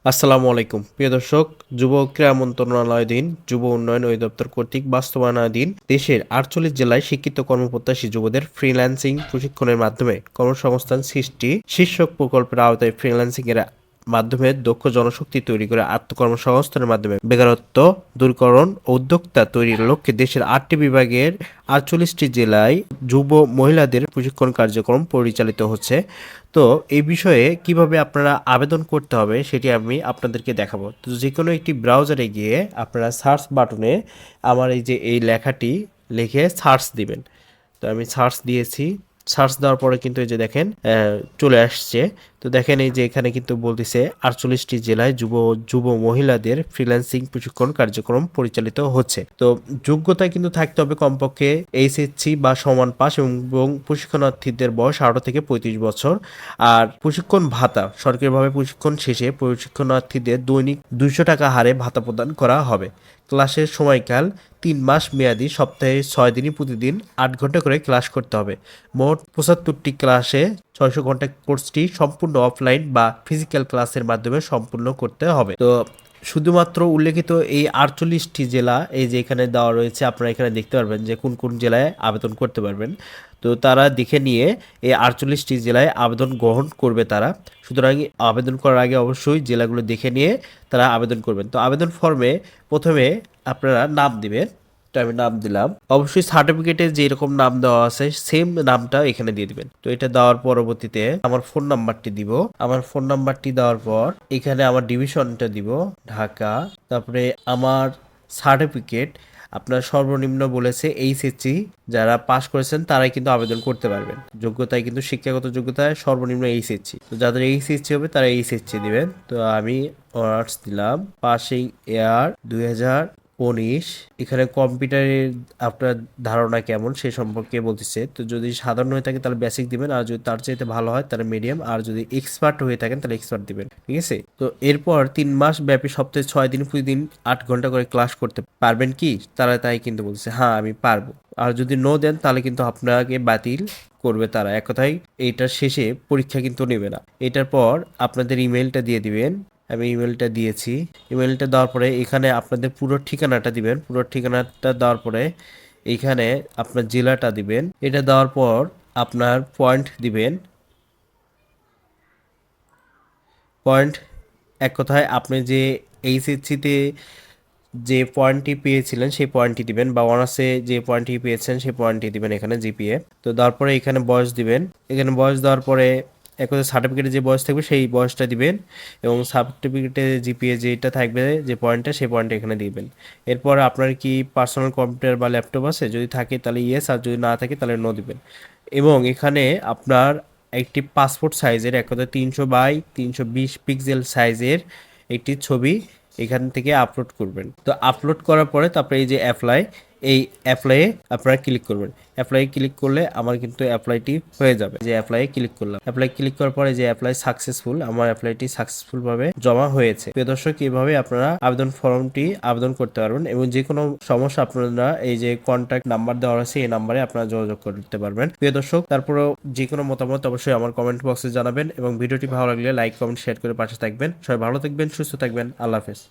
আসসালামু আলাইকুম প্রিয় দর্শক। যুব ক্রীড়া মন্ত্রণালয়াধীন যুব উন্নয়ন অধিদপ্তর কর্তৃক বাস্তবায়নাধীন দেশের ৪৮ জেলায় শিক্ষিত কর্মপ্রত্যাশী যুবদের ফ্রিল্যান্সিং প্রশিক্ষণের মাধ্যমে কর্মসংস্থান সৃষ্টি শীর্ষক প্রকল্পের আওতায় ফ্রিল্যান্সিং এর মাধ্যমে দক্ষ জনশক্তি তৈরি করে আত্মকর্মসংস্থানের মাধ্যমে বেকারত্ব দূরীকরণ ও উদ্যোক্তা তৈরির লক্ষ্যে দেশের ৮টি বিভাগের ৪৮টি জেলায় যুব মহিলাদের প্রশিক্ষণ কার্যক্রম পরিচালিত হচ্ছে। তো এই বিষয়ে কিভাবে আপনারা আবেদন করতে হবে সেটি আমি আপনাদেরকে দেখাবো। তো যে কোনো একটি ব্রাউজারে গিয়ে আপনারা সার্চ বাটনে আমার এই লেখাটি লিখে সার্চ দিবেন। তো আমি সার্চ দিয়েছি। সার্চ দেওয়ার পরে কিন্তু এই যে দেখেন চলে আসছে। তো দেখেন এই যে এখানে কিন্তু বলতেছে ৪৮টি জেলায় যুব মহিলাদের ফ্রিল্যান্সিং প্রশিক্ষণ কার্যক্রম পরিচালিত হচ্ছে। তো যোগ্যতা কিন্তু থাকতে হবে কমপক্ষে এইচএসসি বা সমান পাস এবং প্রশিক্ষণার্থীদের বয়স ১৮ থেকে ৩৫ বছর। আর প্রশিক্ষণ ভাতা সরকারিভাবে প্রশিক্ষণ শেষে প্রশিক্ষণার্থীদের দৈনিক ২০০ টাকা হারে ভাতা প্রদান করা হবে। ক্লাসের সময়কাল ৩ মাস মেয়াদি, সপ্তাহে ৬ দিনই প্রতিদিন ৮ ঘন্টা করে ক্লাস করতে হবে। মোট ৭৫টি ক্লাসে ৬০০ ঘন্টা কোর্সটি সম্পূর্ণ অফলাইন বা ফিজিক্যাল ক্লাসের মাধ্যমে সম্পূর্ণ করতে হবে। তো শুধুমাত্র উল্লেখিত এই ৪৮টি জেলা এই যে এখানে দেওয়া রয়েছে, আপনারা এখানে দেখতে পারবেন যে কোন কোন জেলায় আবেদন করতে পারবেন। তো তারা দেখে নিয়ে এই ৪৮টি জেলায় আবেদন গ্রহণ করবে তারা। সুতরাং আবেদন করার আগে অবশ্যই জেলাগুলো দেখে নিয়ে তারা আবেদন করবেন। তো আবেদন ফর্মে প্রথমে আপনারা নাম দিবেন। তো আমি নাম দিলাম। অবশ্যই সার্টিফিকেটে যে এরকম নাম দেওয়া আছে সেম নামটা এখানে দিয়ে দিবেন। তো এটা দেওয়ার পরবর্তীতে আমার ফোন নাম্বারটি দিব। আমার ফোন নাম্বারটি দেওয়ার পর এখানে আমার ডিভিশনটা দিব ঢাকা। তারপরে আমার সার্টিফিকেট আপনার সর্বনিম্ন বলেছে এইচএসসি, যারা পাস করেছেন তারাই কিন্তু আবেদন করতে পারবেন। যোগ্যতায় কিন্তু শিক্ষাগত যোগ্যতায় সর্বনিম্ন এইচএসসি। তো যাদের এইচএসসি হবে তারা এইচএসসি দিবেন। তো আমি অনার্স দিলাম, পাসিং ইয়ার 2019। এখানে কম্পিউটারের আপনার ধারণা কেমন সে সম্পর্কে বলতেছে। তো যদি সাধারণ হয়ে থাকে তাহলে বেসিক দিবেন, আর যদি তার চাইতে ভালো হয় তাহলে মিডিয়াম, আর যদি এক্সপার্ট হয়ে থাকেন তাহলে এক্সপার্ট দিবেন। ঠিক আছে। তো এরপর ৩ মাস ব্যাপী সপ্তাহে ৬ দিন প্রতিদিন ৮ ঘন্টা করে ক্লাস করতে পারবেন কি? তারা তাই কিন্তু বলছে হ্যাঁ আমি পারবো। আর যদি নো দেন তাহলে কিন্তু আপনাকে বাতিল করবে তারা। এক কথায় এইটার শেষে পরীক্ষা কিন্তু নেবে না। এটার পর আপনাদের ইমেলটা দিয়ে দিবেন। আমি ইমেলটা দিয়েছি। ইমেলটা দেওয়ার পরে এখানে আপনাদের পুরো ঠিকানাটা দিবেন। পুরো ঠিকানাটা দেওয়ার পরে এইখানে আপনার জেলাটা দিবেন। এটা দেওয়ার পর আপনার পয়েন্ট দিবেন। পয়েন্ট এক কথায় আপনি যে এইচএসসিতে যে পয়েন্টটি পেয়েছিলেন সেই পয়েন্টটি দিবেন, বা অনার্সে যে পয়েন্টটি পেয়েছেন সেই পয়েন্টটি দিবেন এখানে জিপিএ। তো দেওয়ার পরে এখানে বয়স দিবেন। এখানে বয়স দেওয়ার পরে এক কথা সার্টিফিকেটে যে বয়স থাকবে সেই বয়সটা দিবেন, এবং সার্টিফিকেটে জিপিএ যেটা থাকবে যে পয়েন্টটা সেই পয়েন্টটা এখানে দিবেন। এরপর আপনার কি পার্সোনাল কম্পিউটার বা ল্যাপটপ আছে? যদি থাকে তাহলে ইয়েস, আর যদি না থাকে তাহলে নো দিবেন। এবং এখানে আপনার একটি পাসপোর্ট সাইজের এক কথা ৩০০ বাই ৩২০ পিক্সেল সাইজের একটি ছবি এখান থেকে আপলোড করবেন। তো আপলোড করার পরে তারপরে এই যে অ্যাপ্লাই, এই অ্যাপ্লাইয়ে আপনারা ক্লিক করবেন। অ্যাপ্লাই ক্লিক করলে আমার কিন্তু অ্যাপ্লাইটি হয়ে যাবে। যে অ্যাপ্লাই ক্লিক করলাম, অ্যাপ্লাই ক্লিক করার পরে যে অ্যাপ্লাই সাকসেসফুল, আমার অ্যাপ্লাইটি সাকসেসফুল ভাবে জমা হয়েছে। প্রিয় দর্শক, এইভাবে আপনারা আবেদন ফর্মটি আবেদন করতে পারবেন, এবং যে কোনো সমস্যা আপনারা এই যে কন্ট্যাক্ট নাম্বার দেওয়া আছে এই নাম্বারে আপনারা যোগাযোগ করতে পারবেন। প্রিয় দর্শক, তারপরেও যে কোনো মতামত অবশ্যই আমার কমেন্ট বক্সে জানাবেন, এবং ভিডিওটি ভালো লাগলে লাইক কমেন্ট শেয়ার করে পাশে থাকবেন। সবাই ভালো থাকবেন, সুস্থ থাকবেন। আল্লাহ হাফেজ।